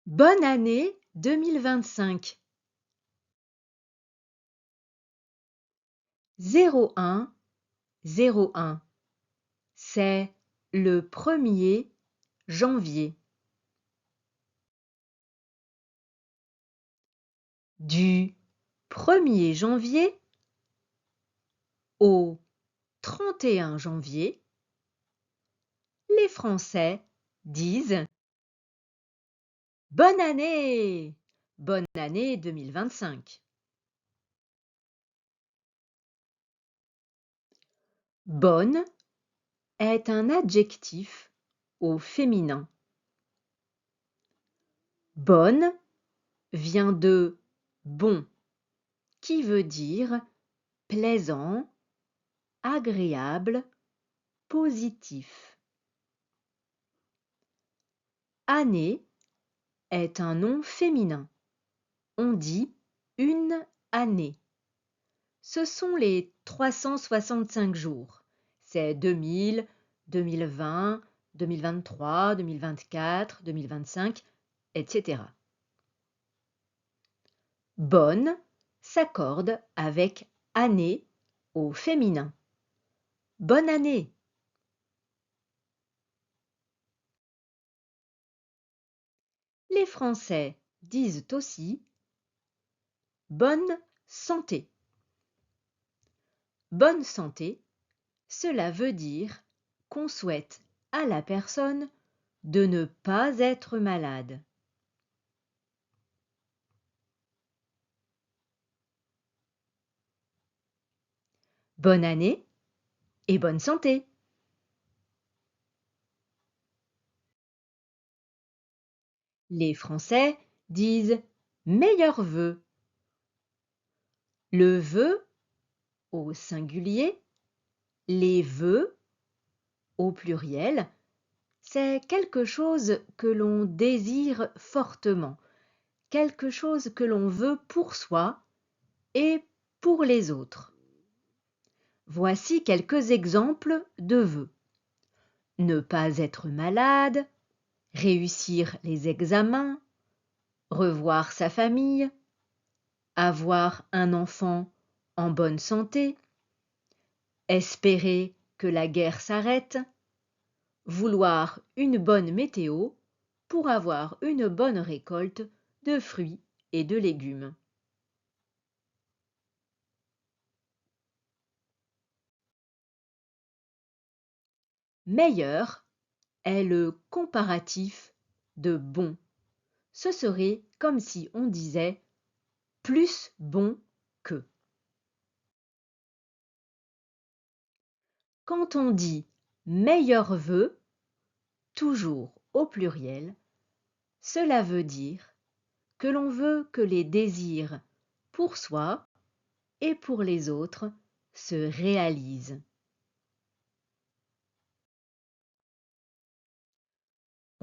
Bonne année 2025. 0101. C'est le 1er janvier. Du 1er janvier au 31 janvier, les Français disent Bonne année! Bonne année 2025. Bonne est un adjectif au féminin. Bonne vient de bon, qui veut dire plaisant, agréable, positif. Année est un nom féminin. On dit une année. Ce sont les 365 jours. C'est 2000, 2020, 2023, 2024, 2025, etc. Bonne s'accorde avec année au féminin. Bonne année! Les Français disent aussi bonne santé. Bonne santé, cela veut dire qu'on souhaite à la personne de ne pas être malade. Bonne année et bonne santé! Les Français disent meilleurs vœux. Le vœu au singulier, les vœux au pluriel, c'est quelque chose que l'on désire fortement, quelque chose que l'on veut pour soi et pour les autres. Voici quelques exemples de vœux. Ne pas être malade, réussir les examens, revoir sa famille, avoir un enfant en bonne santé, espérer que la guerre s'arrête, vouloir une bonne météo pour avoir une bonne récolte de fruits et de légumes. Meilleur est le comparatif de bon. Ce serait comme si on disait plus bon que. Quand on dit meilleur vœu, toujours au pluriel, cela veut dire que l'on veut que les désirs pour soi et pour les autres se réalisent.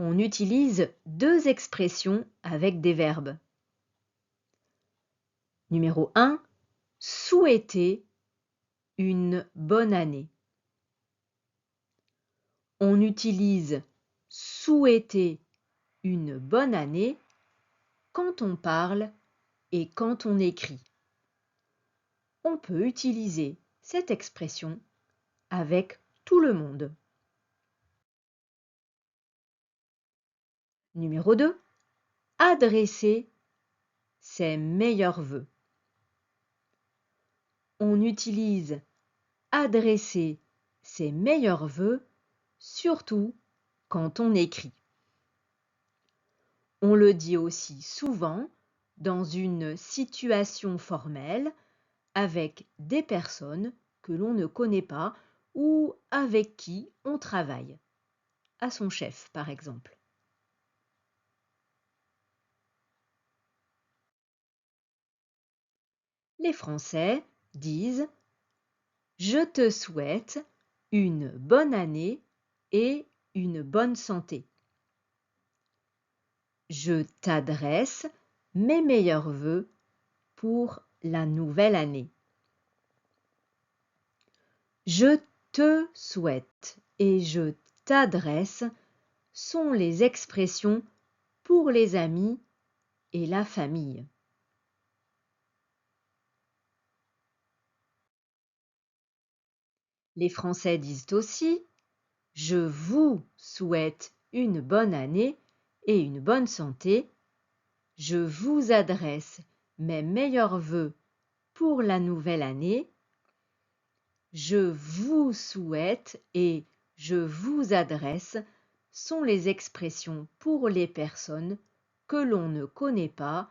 On utilise deux expressions avec des verbes. Numéro 1, souhaiter une bonne année. On utilise souhaiter une bonne année quand on parle et quand on écrit. On peut utiliser cette expression avec tout le monde. Numéro 2, adresser ses meilleurs vœux. On utilise adresser ses meilleurs vœux surtout quand on écrit. On le dit aussi souvent dans une situation formelle avec des personnes que l'on ne connaît pas ou avec qui on travaille, à son chef par exemple. Les Français disent « Je te souhaite une bonne année et une bonne santé. Je t'adresse mes meilleurs vœux pour la nouvelle année. » Je te souhaite et je t'adresse sont les expressions pour les amis et la famille. Les Français disent aussi « Je vous souhaite une bonne année et une bonne santé. Je vous adresse mes meilleurs vœux pour la nouvelle année. Je vous souhaite et je vous adresse sont les expressions pour les personnes que l'on ne connaît pas,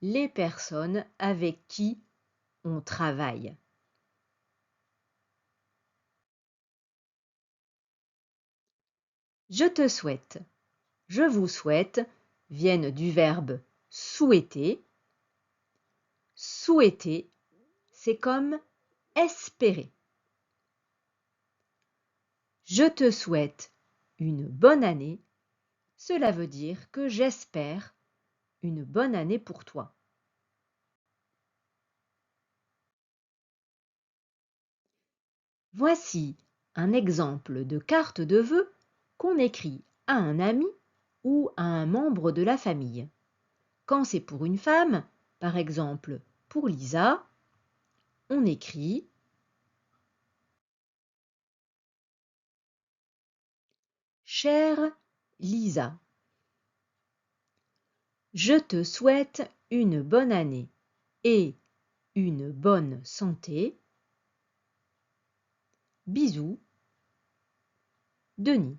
les personnes avec qui on travaille. Je te souhaite, je vous souhaite viennent du verbe souhaiter. Souhaiter, c'est comme espérer. Je te souhaite une bonne année. Cela veut dire que j'espère une bonne année pour toi. Voici un exemple de carte de vœux qu'on écrit à un ami ou à un membre de la famille. Quand c'est pour une femme, par exemple pour Lisa, on écrit « Chère Lisa, je te souhaite une bonne année et une bonne santé. Bisous, Denis. »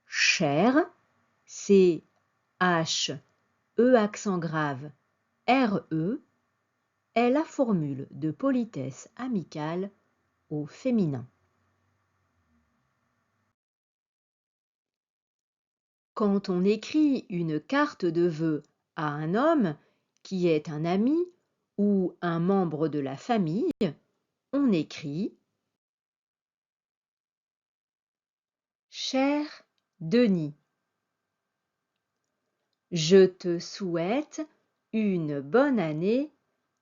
Cher, c'est H-E accent grave R-E, est la formule de politesse amicale au féminin. Quand on écrit une carte de vœux à un homme qui est un ami ou un membre de la famille, on écrit « Cher Denis, je te souhaite une bonne année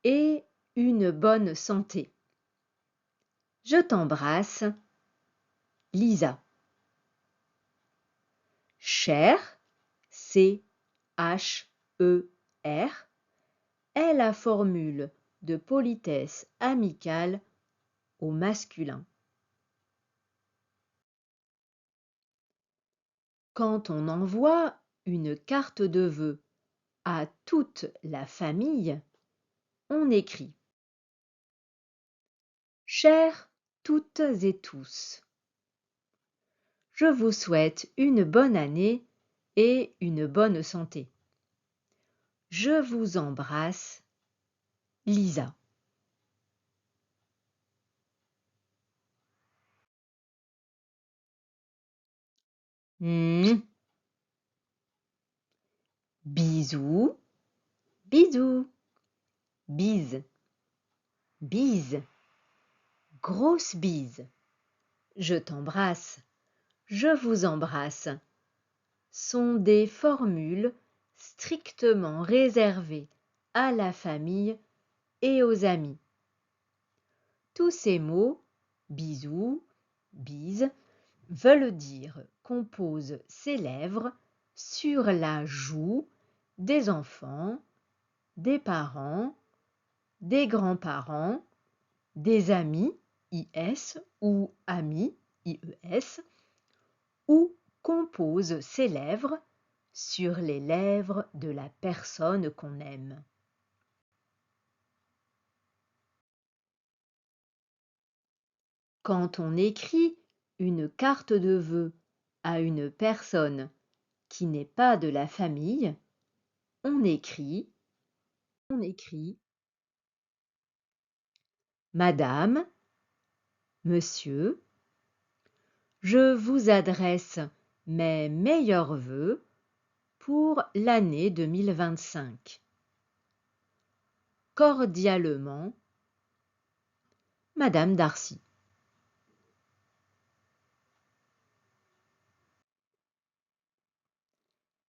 et une bonne santé. Je t'embrasse, Lisa. » Cher, C-H-E-R, est la formule de politesse amicale au masculin. Quand on envoie une carte de vœux à toute la famille, on écrit « Chers toutes et tous, je vous souhaite une bonne année et une bonne santé. Je vous embrasse, Lisa. » Bisous, bisous, bise, bise, grosse bise. Je t'embrasse, je vous embrasse, sont des formules strictement réservées à la famille et aux amis. Tous ces mots, bisous, bise, veulent dire qu'on pose ses lèvres sur la joue des enfants, des parents, des grands-parents, des amis, IS, ou amis, IES, ou qu'on pose ses lèvres sur les lèvres de la personne qu'on aime. Quand on écrit une carte de vœux à une personne qui n'est pas de la famille, on écrit Madame, Monsieur, je vous adresse mes meilleurs vœux pour l'année 2025. Cordialement, Madame Darcy.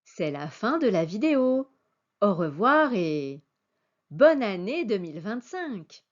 C'est la fin de la vidéo. Au revoir et bonne année 2025!